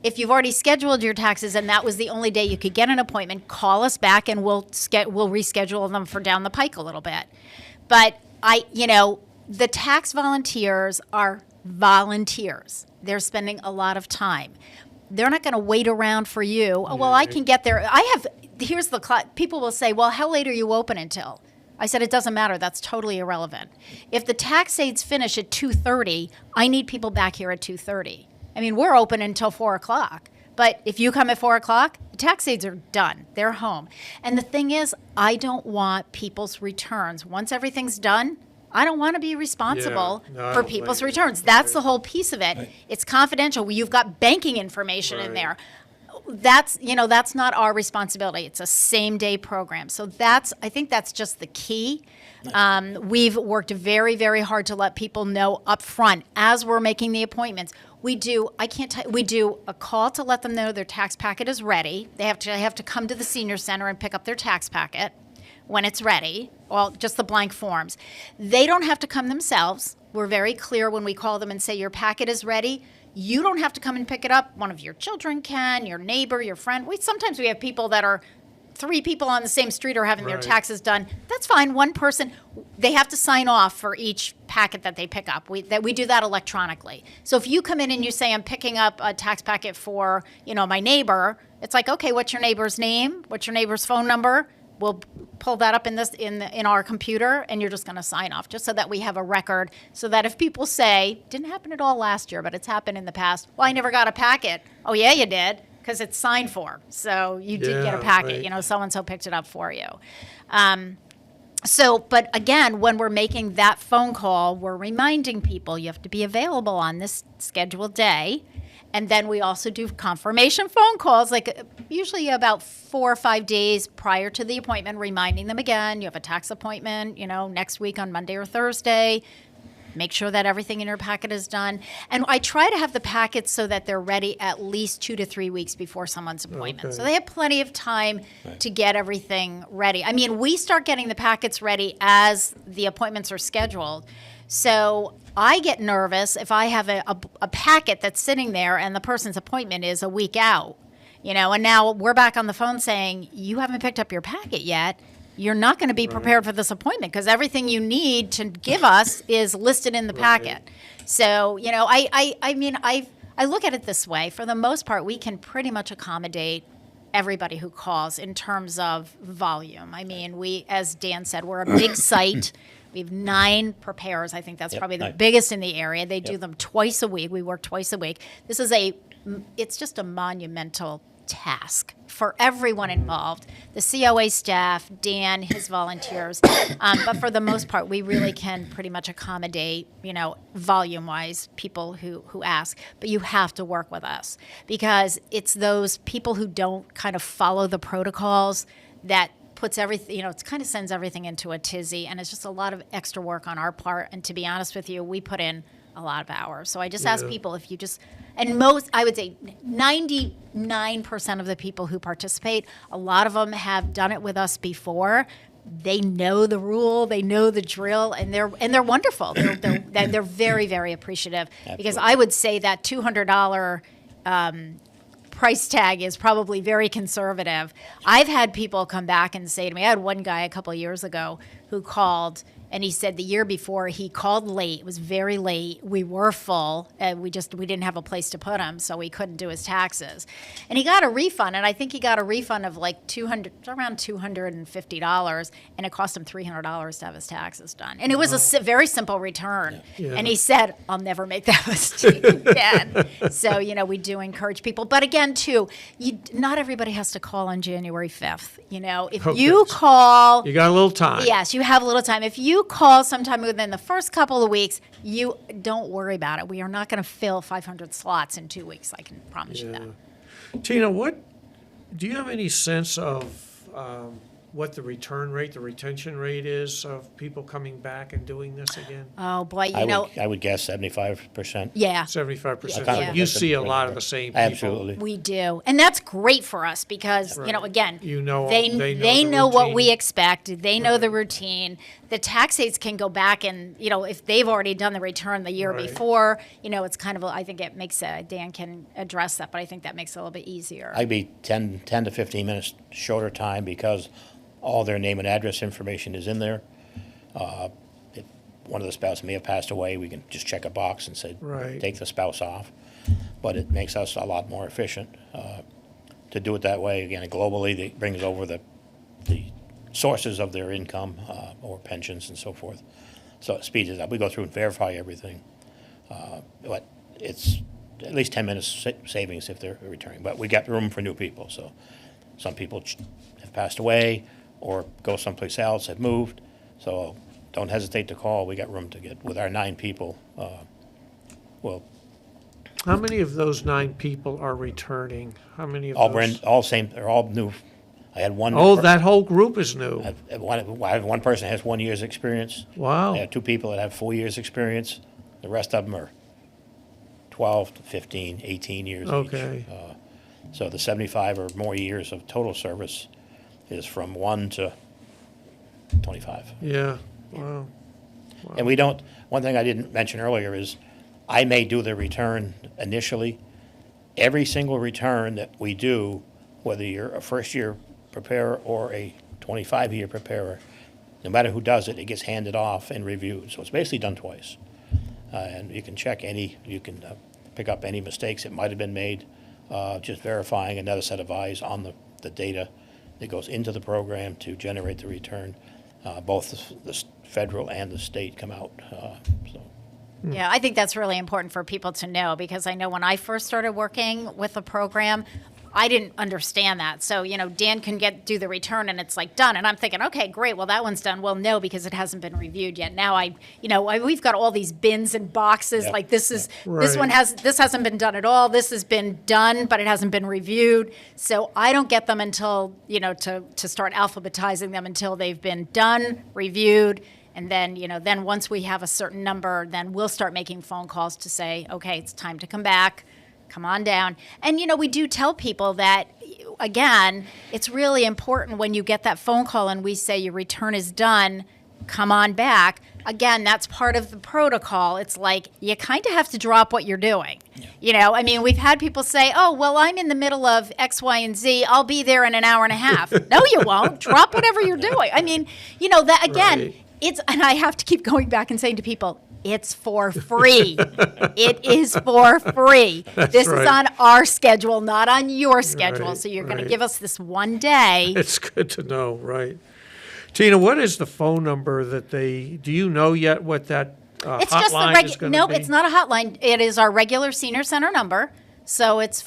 If you've already scheduled your taxes and that was the only day you could get an appointment, call us back and we'll reschedule them for down the pike a little bit. But the tax volunteers are volunteers. They're spending a lot of time. They're not going to wait around for you. Oh, well, I can get there. People will say, well, how late are you open until? I said, it doesn't matter. That's totally irrelevant. If the tax aids finish at 2:30, I need people back here at 2:30. I mean, we're open until 4 o'clock. But if you come at 4 o'clock, the tax aids are done. They're home. And the thing is, I don't want people's returns. Once everything's done, I don't want to be responsible for people's returns. That's the whole piece of it. Right. It's confidential. You've got banking information in there. That's not our responsibility. It's a same-day program. So I think that's just the key. We've worked very, very hard to let people know up front as we're making the appointments. We do a call to let them know their tax packet is ready. They have to come to the senior center and pick up their tax packet when it's ready, well, just the blank forms. They don't have to come themselves. We're very clear when we call them and say your packet is ready. You don't have to come and pick it up. One of your children can, your neighbor, your friend. Sometimes we have people that are 3 people on the same street are having their taxes done. That's fine. One person, they have to sign off for each packet that they pick up. We do that electronically. So if you come in and you say, I'm picking up a tax packet for, my neighbor, it's like, okay, what's your neighbor's name? What's your neighbor's phone number? We'll pull that up in our computer, and you're just going to sign off, just so that we have a record, so that if people say, didn't happen at all last year, but it's happened in the past, well, I never got a packet. Oh, yeah, you did, because it's signed for. So you did get a packet. Right. So-and-so picked it up for you. But again, when we're making that phone call, we're reminding people you have to be available on this scheduled day. And then we also do confirmation phone calls, like usually about 4 or 5 days prior to the appointment, reminding them again, you have a tax appointment, next week on Monday or Thursday. Make sure that everything in your packet is done. And I try to have the packets so that they're ready at least 2 to 3 weeks before someone's appointment. Okay. So they have plenty of time to get everything ready. I mean, we start getting the packets ready as the appointments are scheduled. So I get nervous if I have a packet that's sitting there and the person's appointment is a week out, and now we're back on the phone saying, you haven't picked up your packet yet. You're not going to be prepared for this appointment because everything you need to give us is listed in the packet. So, I look at it this way. For the most part, we can pretty much accommodate everybody who calls in terms of volume. I mean, as Dan said, we're a big site. We have 9 preparers. I think that's probably the biggest in the area. They do them twice a week. We work twice a week. It's just a monumental task for everyone involved. The COA staff, Dan, his volunteers. But for the most part, we really can pretty much accommodate, volume-wise, people who ask. But you have to work with us because it's those people who don't kind of follow the protocols that puts everything, it kind of sends everything into a tizzy, and it's just a lot of extra work on our part. And to be honest with you, we put in a lot of hours. So I just ask people if you I would say 99% of the people who participate, a lot of them have done it with us before. They know the rule, they know the drill, and they're wonderful. They're very, very appreciative. Absolutely. Because I would say that $200 price tag is probably very conservative. I've had people come back and say to me, I had one guy a couple of years ago who called, and he said the year before he called late. It was very late. We were full, and we didn't have a place to put him, so we couldn't do his taxes. And he got a refund, and I think he got a refund of like around $250, and it cost him $300 to have his taxes done. And it was a very simple return. Yeah. And he said, I'll never make that mistake again. So, we do encourage people. But again, too, not everybody has to call on January 5th. If you call... You got a little time. Yes, you have a little time. If you call sometime within the first couple of weeks, you don't worry about it. We are not going to fill 500 slots in 2 weeks. I can promise you that. Tina, do you have any sense of what the return rate, the retention rate is of people coming back and doing this again? Oh, boy, I would guess 75%. yeah. 75%. Yeah. So you see a lot of the same people. Absolutely. We do, and that's great for us because Right. again, You know, they they know the what we routine. expect. They know the routine. The tax aides can go back and if they've already done the return the year Right. before, it's kind of I think it makes Dan can address that, but I think that makes it a little bit easier. I'd be 10 to 15 minutes shorter time because all their name and address information is in there. If one of the spouses may have passed away, we can just check a box and say, Right. take the spouse off. But it makes us a lot more efficient to do it that way. Again, globally, it brings over the sources of their income or pensions and so forth. So it speeds it up. We go through and verify everything. But it's at least 10 minutes savings if they're returning. But we got room for new people. So some people have passed away or go someplace else, have moved. So don't hesitate to call. We got room to get with our 9 people. Well, How many of those 9 people are returning? How many of all those? they're all new. I had one. Oh, that whole group is new. I have one person that has 1 year's experience. Wow. I have 2 people that have 4 years experience. The rest of them are 12 to 15, 18 years Okay. each. So the 75 or more years of total service is from 1 to 25. Yeah, wow. And we don't, one thing I didn't mention earlier is I may do the return initially. Every single return that we do, whether you're a first-year preparer or a 25-year preparer, no matter who does it, it gets handed off and reviewed. So it's basically done twice. And you can check you can pick up any mistakes that might have been made, just verifying another set of eyes on the data that goes into the program to generate the return. Both the federal and the state come out. So. Yeah, I think that's really important for people to know because I know when I first started working with the program, I didn't understand that. So, Dan can do the return and it's like done. And I'm thinking, okay, great. Well, that one's done. Well, no, because it hasn't been reviewed yet. Now we've got all these bins and boxes. Yep. Like this Right. this hasn't been done at all. This has been done, but it hasn't been reviewed. So I don't get them until, to start alphabetizing them until they've been done, reviewed. And then, then once we have a certain number, then we'll start making phone calls to say, okay, it's time to come back. Come on down. And, we do tell people that, again, it's really important when you get that phone call and we say your return is done, come on back. Again, that's part of the protocol. It's like you kind of have to drop what you're doing. Yeah. We've had people say, oh, well, I'm in the middle of X, Y, and Z. I'll be there in an hour and a half. No, you won't. Drop whatever you're doing. That again, Right. and I have to keep going back and saying to people, it's for free. It is for free. This right. is on our schedule, not on your schedule. Right, So you're going right. to give us this one day. It's good to know, right? Tina, what is the phone number that do you know yet what that It's just the hotline is going to be? no, it's not a hotline. It is our regular senior center number. So it's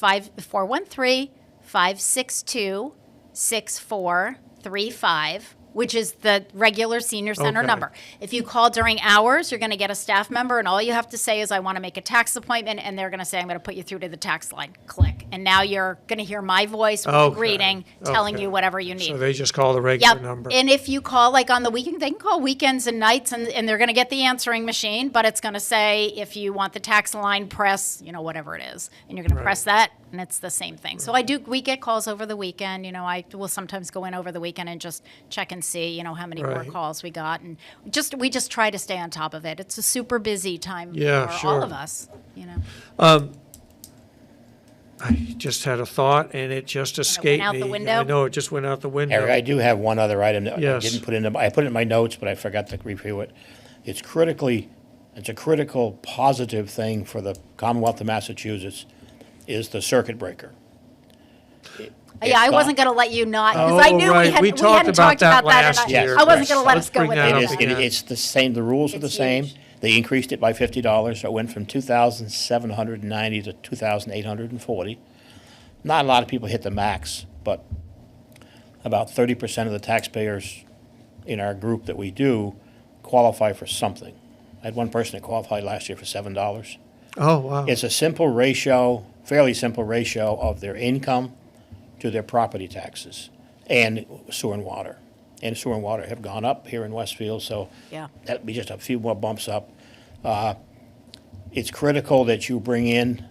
413-562-6435. Which is the regular senior center Okay. number. If you call during hours, you're going to get a staff member, and all you have to say is, I want to make a tax appointment, and they're going to say, I'm going to put you through to the tax line. Click. And now you're going to hear my voice with a Okay. greeting telling Okay. you whatever you need. So they just call the regular Yep. number. And if you call like on the weekend, they can call weekends and nights and they're going to get the answering machine, but it's going to say if you want the tax line, press, whatever it is. And you're going to press that and it's the same thing. So we get calls over the weekend. I will sometimes go in over the weekend and just check and see, how many more Right. calls we got. And we just try to stay on top of it. It's a super busy time Yeah, for sure. all of us, I just had a thought and it just escaped out me. the window? I know, it just went out the window. Eric, I do have one other item that Yes. I didn't put I put it in my notes, but I forgot to review it. It's a critical positive thing for the Commonwealth of Massachusetts is the circuit breaker. Yeah, I wasn't going to let you not, because I knew right. We we talked hadn't about talked that about that. last And year. I wasn't Yes. going to let Let's us go bring with that it. up It is, again. it's the same, the rules are the It's same. huge. They increased it by $50, so it went from 2,790 to 2,840. Not a lot of people hit the max, but about 30% of the taxpayers in our group that we do qualify for something. I had one person that qualified last year for $7. Oh, wow. It's a simple ratio, fairly simple ratio of their income to their property taxes and sewer and water. and sewer and water have gone up here in Westfield, so Yeah. that'd be just a few more bumps up. It's critical that you bring in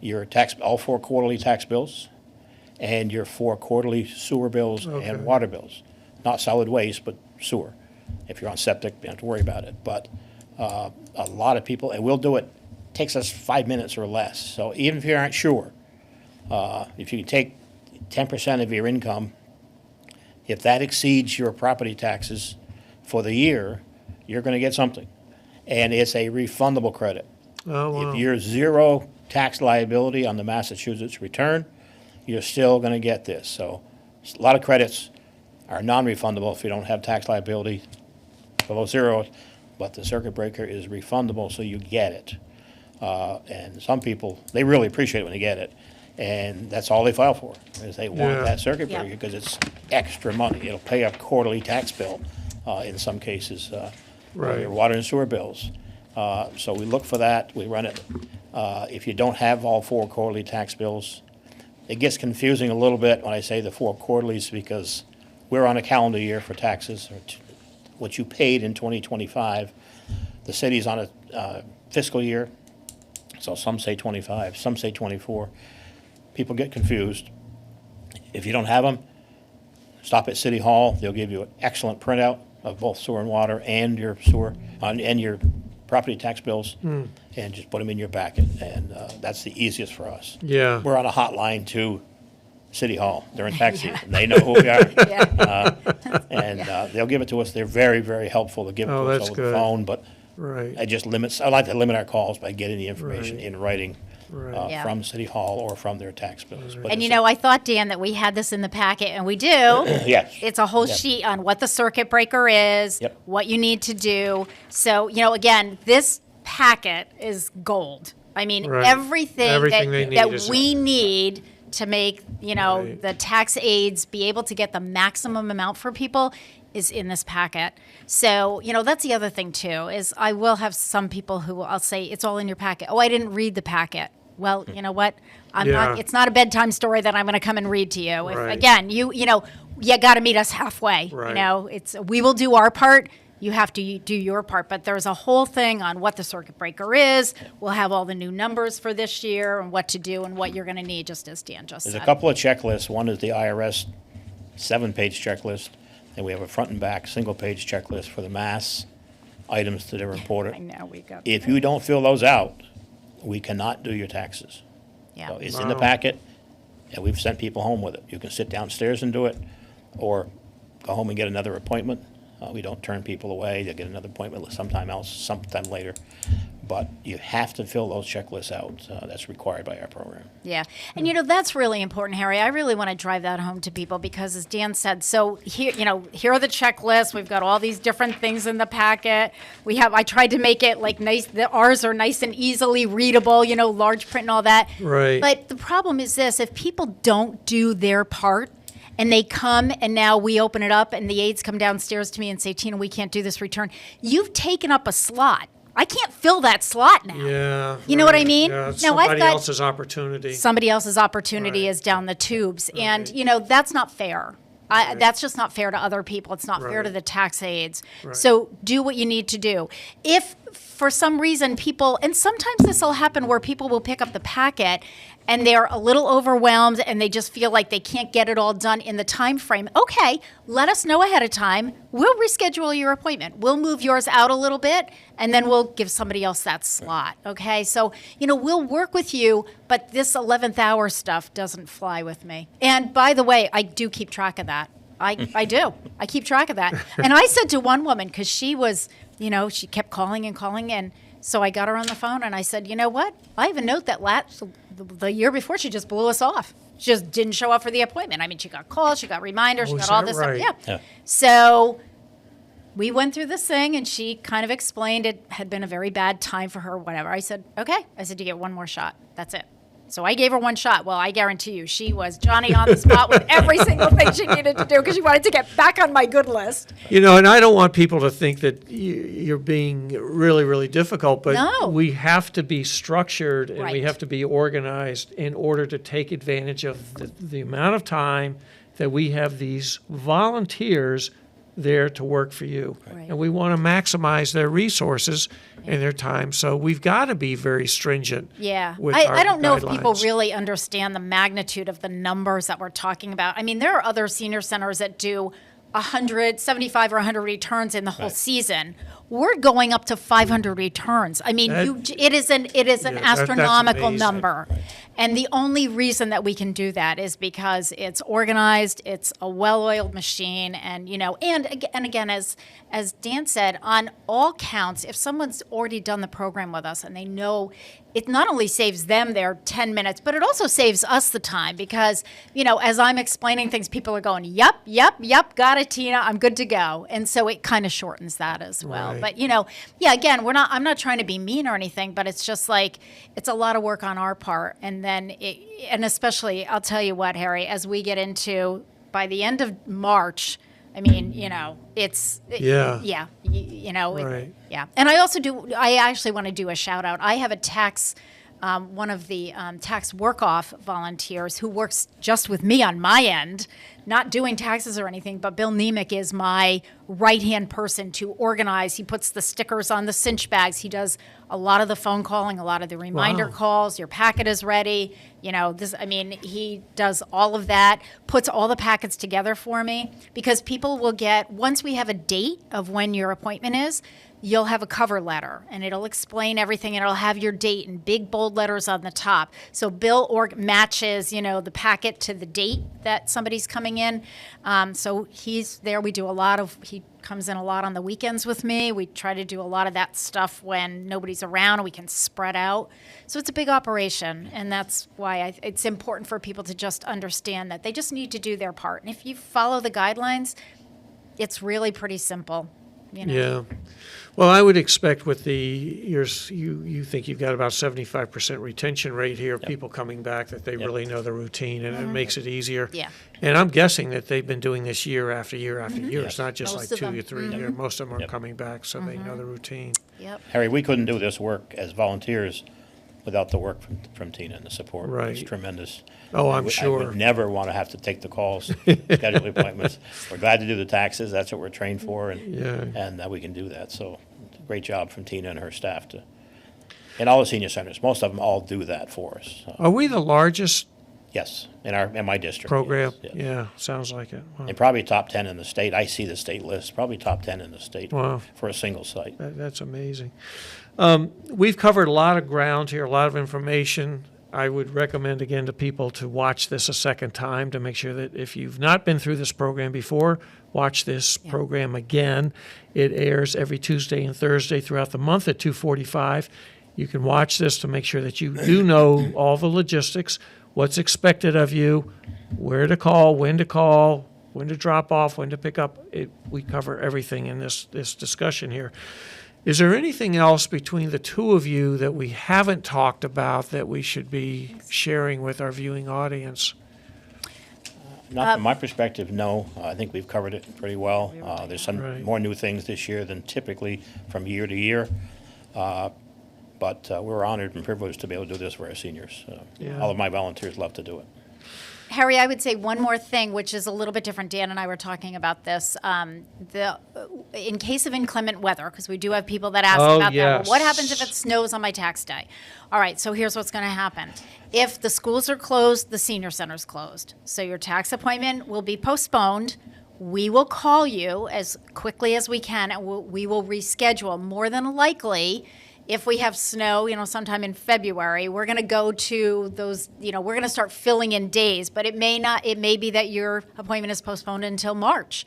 your all 4 quarterly tax bills and your 4 quarterly sewer bills Okay. and water bills. Not solid waste, but sewer. If you're on septic, you don't have to worry about it. But a lot of people, and we'll do it, takes us 5 minutes or less. So even if you aren't sure, if you take 10% of your income, if that exceeds your property taxes for the year, you're going to get something. And it's a refundable credit. Oh, wow. If you're zero tax liability on the Massachusetts return, you're still going to get this. So a lot of credits are non-refundable if you don't have tax liability below zero, but the circuit breaker is refundable, so you get it. And some people, they really appreciate it when they get it. And that's all they file for, is they want Yeah. that circuit Yeah. breaker because it's extra money. It'll pay a quarterly tax bill in some cases, Right. your water and sewer bills. So we look for that, we run it. If you don't have all 4 quarterly tax bills, it gets confusing a little bit when I say the 4 quarterlies because we're on a calendar year for taxes, or what you paid in 2025. The city's on a fiscal year, so some say 25, some say 24. People get confused. If you don't have them, stop at City Hall. They'll give you an excellent printout of both sewer and water and your sewer, and your property tax bills, and just put them in your packet. And that's the easiest for us. Yeah. We're on a hotline to City Hall during tax season. They know who we are. Yeah. And they'll give it to us. They're very, very helpful to give it Oh, to us that's over the good. phone, but Right. I like to limit our calls by getting the information Right. in writing Right. Yeah. from City Hall or from their tax bills. But And it's I thought, Dan, that we had this in the packet, and we do. Yes. It's a whole Yep. sheet on what the circuit breaker is, Yep. what you need to do. So, again, this packet is gold. I mean, Right. everything, Everything they that, need that is we in there. need to make, Right. the tax aids be able to get the maximum amount for people is in this packet. So, that's the other thing too, is I will have some people who I'll say, it's all in your packet. Oh, I didn't read the packet. Well, you know what? Yeah. It's not a bedtime story that I'm going to come and read to you. If, Right. again, you got to meet us halfway. Right. We will do our part. You have to do your part. But there's a whole thing on what the circuit breaker is. We'll have all the new numbers for this year and what to do and what you're going to need, just as Dan just There's said. a couple of checklists. One is the IRS 7-page checklist, and we have a front and back single-page checklist for the mass items that are I reported. know we got. If you don't fill those out, we cannot do your taxes. Yeah. So it's in the Wow. packet, and we've sent people home with it. You can sit downstairs and do it, or go home and get another appointment. We don't turn people away. They'll get another appointment sometime else, sometime later. But you have to fill those checklists out. That's required by our program. Yeah. And that's really important, Harry. I really want to drive that home to people because, as Dan said, so here, here are the checklists. We've got all these different things in the packet. I tried to make it like nice. Ours are nice and easily readable, large print and all that. Right. But the problem is this: if people don't do their part, and they come and now we open it up and the aides come downstairs to me and say, Tina, we can't do this return. You've taken up a slot. I can't fill that slot now. Yeah. You know what I right. mean? Yeah, it's Now, I've somebody got- else's opportunity. Somebody else's opportunity Right. is down the tubes. And, Right. that's not fair. Right. That's just not fair to other people. It's not fair to Right. the tax aides. Right. So do what you need to do. If for some reason people, and sometimes this will happen where people will pick up the packet and they're a little overwhelmed and they just feel like they can't get it all done in the time frame. Okay, let us know ahead of time. We'll reschedule your appointment. We'll move yours out a little bit and then we'll give somebody else that slot. Okay, so we'll work with you, but this 11th hour stuff doesn't fly with me. And by the way, I do keep track of that. I do. I keep track of that. And I said to one woman, because she was, she kept calling and calling, and so I got her on the phone and I said, you know what? I have a note that the year before she just blew us off. She just didn't show up for the appointment. I mean, she got calls, she got reminders, she Oh, got is all that this right? stuff. Yeah. So we went through this thing and she kind of explained it had been a very bad time for her, whatever. I said, okay. I said, you get one more shot. That's it. So I gave her one shot. Well, I guarantee you, she was Johnny on the spot with every single thing she needed to do because she wanted to get back on my good list. And I don't want people to think that you're being really, really difficult, but No. we have to be structured and we Right. have to be organized in order to take advantage of the amount of time that we have these volunteers there to work for you. Right. And we want to maximize their resources and their time. So we've got to be very stringent. Yeah. With our I don't know if people guidelines. really understand the magnitude of the numbers that we're talking about. I mean, there are other senior centers that do 175 or 100 returns in the whole Right. season. We're going up to 500 returns. I mean, it is an that's astronomical amazing. number. And the only reason that we can do that is because it's organized, it's a well-oiled machine, and again, as Dan said, on all counts, if someone's already done the program with us and they know, it not only saves them their 10 minutes, but it also saves us the time because, as I'm explaining things, people are going, yep, got it, Tina, I'm good to go. And so it kind of shortens that as well. Right. But, again, I'm not trying to be mean or anything, but it's just like, it's a lot of work on our part. And then, and especially, I'll tell you what, Harry, as we get into, by the end of March, I mean, it's, Yeah. yeah, Right. yeah. And I actually want to do a shout out. I have a one of the tax work-off volunteers who works just with me on my end, not doing taxes or anything, but Bill Nemec is my right-hand person to organize. He puts the stickers on the cinch bags. He does a lot of the phone calling, a lot of the reminder Wow. calls. Your packet is ready. He does all of that, puts all the packets together for me because people will get, once we have a date of when your appointment is, you'll have a cover letter and it'll explain everything and it'll have your date in big bold letters on the top. So Bill matches, the packet to the date that somebody's coming in. So he's there. He comes in a lot on the weekends with me. We try to do a lot of that stuff when nobody's around and we can spread out. So it's a big operation. And that's why it's important for people to just understand that they just need to do their part. And if you follow the guidelines, it's really pretty simple. Yeah. Well, I would expect with you think you've got about 75% retention rate here, people coming back, that they really know the routine and it makes it easier. Yeah. And I'm guessing that they've been doing this year after year after year. It's Yes. not just Most like of 2 or them. 3 years. Most of them are Yep. coming back, so they know the routine. Yep. Harry, we couldn't do this work as volunteers without the work from Tina and the support. Right. It's tremendous. Oh, I'm I sure. would never want to have to take the calls, schedule appointments. We're glad to do the taxes. That's what we're trained for, and we can do that. So, great job from Tina and her staff and all the senior centers. Most of them all do that for us. So, Are we the largest yes, in my district. program? yes, yes. Yeah, sounds like it. Wow. And probably top 10 in the state. I see the state list. Probably top 10 in the state Wow. for a single site. That's amazing. We've covered a lot of ground here, a lot of information. I would recommend again to people to watch this a second time to make sure that if you've not been through this program before, watch this program again. It airs every Tuesday and Thursday throughout the month at 2:45. You can watch this to make sure that you do know all the logistics, what's expected of you, where to call, when to drop off, when to pick up. We cover everything in this discussion here. Is there anything else between the two of you that we haven't talked about that we should be sharing with our viewing audience? Not from my perspective, no. I think we've covered it pretty well. There's some Right. more new things this year than typically from year to year. But we're honored and privileged to be able to do this for our seniors. Yeah. All of my volunteers love to do it. Harry, I would say one more thing, which is a little bit different. Dan and I were talking about this. In case of inclement weather, because we do have people that ask Oh, about that. yes. Well, what happens if it snows on my tax day? All right, so here's what's going to happen. If the schools are closed, the senior center's closed. So your tax appointment will be postponed. We will call you as quickly as we can, and we will reschedule. More than likely, if we have snow, sometime in February, we're going to go to those, we're going to start filling in days, but it may be that your appointment is postponed until March.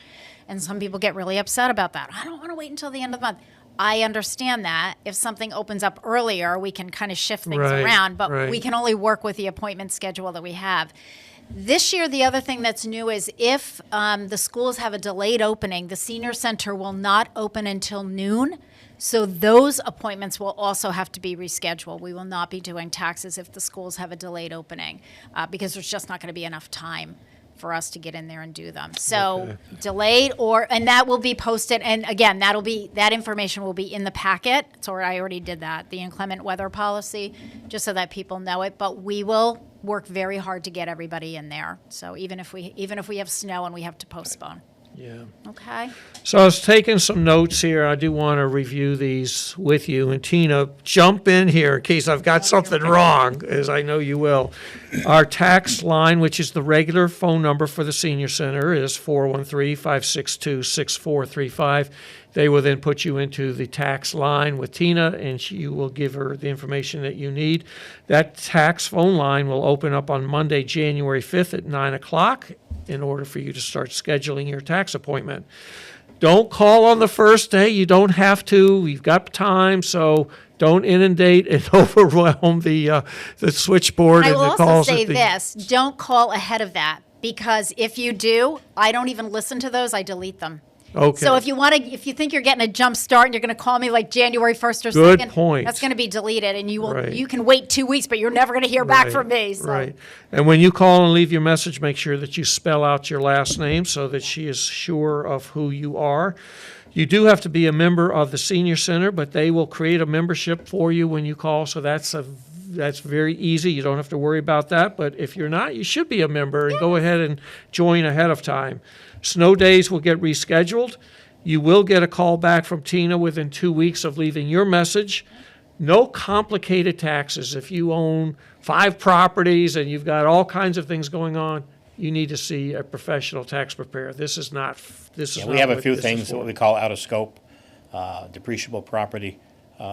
And some people get really upset about that. I don't want to wait until the end of the month. I understand that. If something opens up earlier, we can kind of shift things Right, around, but right. we can only work with the appointment schedule that we have. This year, the other thing that's new is if the schools have a delayed opening, the senior center will not open until noon. So those appointments will also have to be rescheduled. We will not be doing taxes if the schools have a delayed opening because there's just not going to be enough time for us to get in there and do them. So delayed and that will be posted. And again, that information will be in the packet. So I already did that, the inclement weather policy, just so that people know it. But we will work very hard to get everybody in there. So even if we have snow and we have to postpone. Yeah. Okay? So I was taking some notes here. I do want to review these with you. And Tina, jump in here in case I've got something wrong, as I know you will. Our tax line, which is the regular phone number for the senior center, is 413-562-6435. They will then put you into the tax line with Tina, and you will give her the information that you need. That tax phone line will open up on Monday, January 5th at 9 o'clock in order for you to start scheduling your tax appointment. Don't call on the first day. You don't have to. We've got time, so don't inundate and overwhelm the switchboard I and will the also calls. say this, don't call ahead of that, because if you do, I don't even listen to those, I delete them. Okay. So if you think you're getting a jump start and you're going to call me like January 1st or Good 2nd, point. that's going to be deleted, and Right. you can wait 2 weeks, but you're never going to hear back Right, from me. So. Right. And when you call and leave your message, make sure that you spell out your last name so that she is sure of who you are. You do have to be a member of the senior center, but they will create a membership for you when you call, so that's very easy. You don't have to worry about that. But if you're not, you should be a member and go ahead and join ahead of time. Snow days will get rescheduled. You will get a call back from Tina within 2 weeks of leaving your message. No complicated taxes. If you own 5 properties and you've got all kinds of things going on, you need to see a professional tax preparer. This is not. Yeah, we have a few things, what we call out of scope, depreciable property,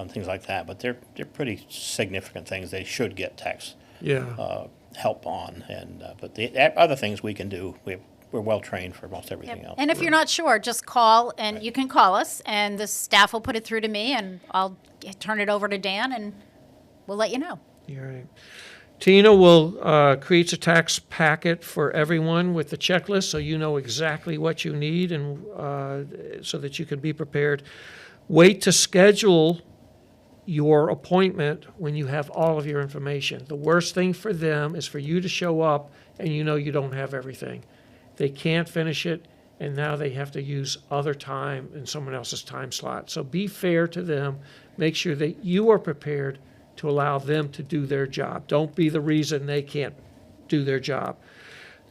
things like that, but they're pretty significant things. They should get tax help on, but the other things we can do, we're well trained for most everything else. And if you're not sure, just call, and you can call us, and the staff will put it through to me, and I'll turn it over to Dan, and we'll let you know. You're right. Tina will create a tax packet for everyone with the checklist, so you know exactly what you need, and so that you can be prepared. Wait to schedule your appointment when you have all of your information. The worst thing for them is for you to show up and you know you don't have everything. They can't finish it, and now they have to use other time in someone else's time slot. So be fair to them. Make sure that you are prepared to allow them to do their job. Don't be the reason they can't do their job.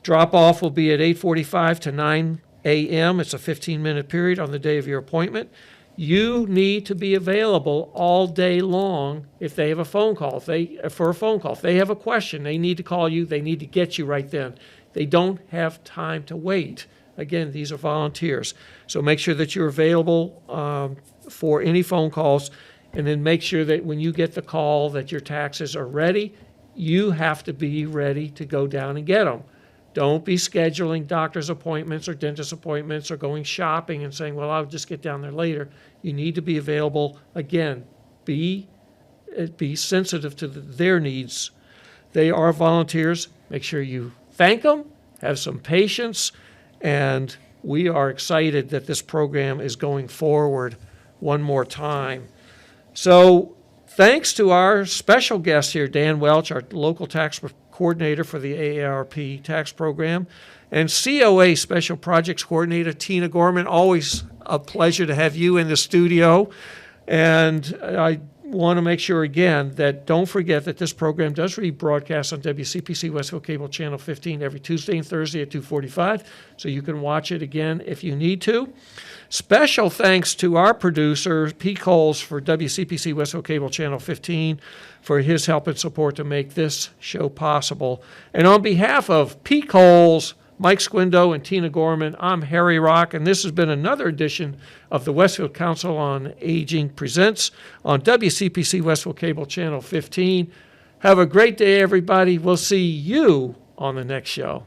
Drop-off will be at 8:45 to 9 a.m. It's a 15-minute period on the day of your appointment. You need to be available all day long if they have a phone call. If they have a question, they need to call you. They need to get you right then. They don't have time to wait. Again, these are volunteers. So make sure that you're available for any phone calls, and then make sure that when you get the call that your taxes are ready, you have to be ready to go down and get them. Don't be scheduling doctor's appointments or dentist appointments or going shopping and saying, well, I'll just get down there later. You need to be available. Again, be sensitive to their needs. They are volunteers. Make sure you thank them, have some patience, and we are excited that this program is going forward one more time. So thanks to our special guest here, Dan Welch, our local tax coordinator for the AARP tax program, and COA Special Projects Coordinator Tina Gorman. Always a pleasure to have you in the studio. And I want to make sure again that don't forget that this program does rebroadcast on WCPC Westfield Cable Channel 15 every Tuesday and Thursday at 2:45, so you can watch it again if you need to. Special thanks to our producer, Pete Coles, for WCPC Westfield Cable Channel 15 for his help and support to make this show possible. And on behalf of Pete Coles, Mike Squindo, and Tina Gorman, I'm Harry Rock, and this has been another edition of the Westfield Council on Aging Presents on WCPC Westfield Cable Channel 15. Have a great day, everybody. We'll see you on the next show.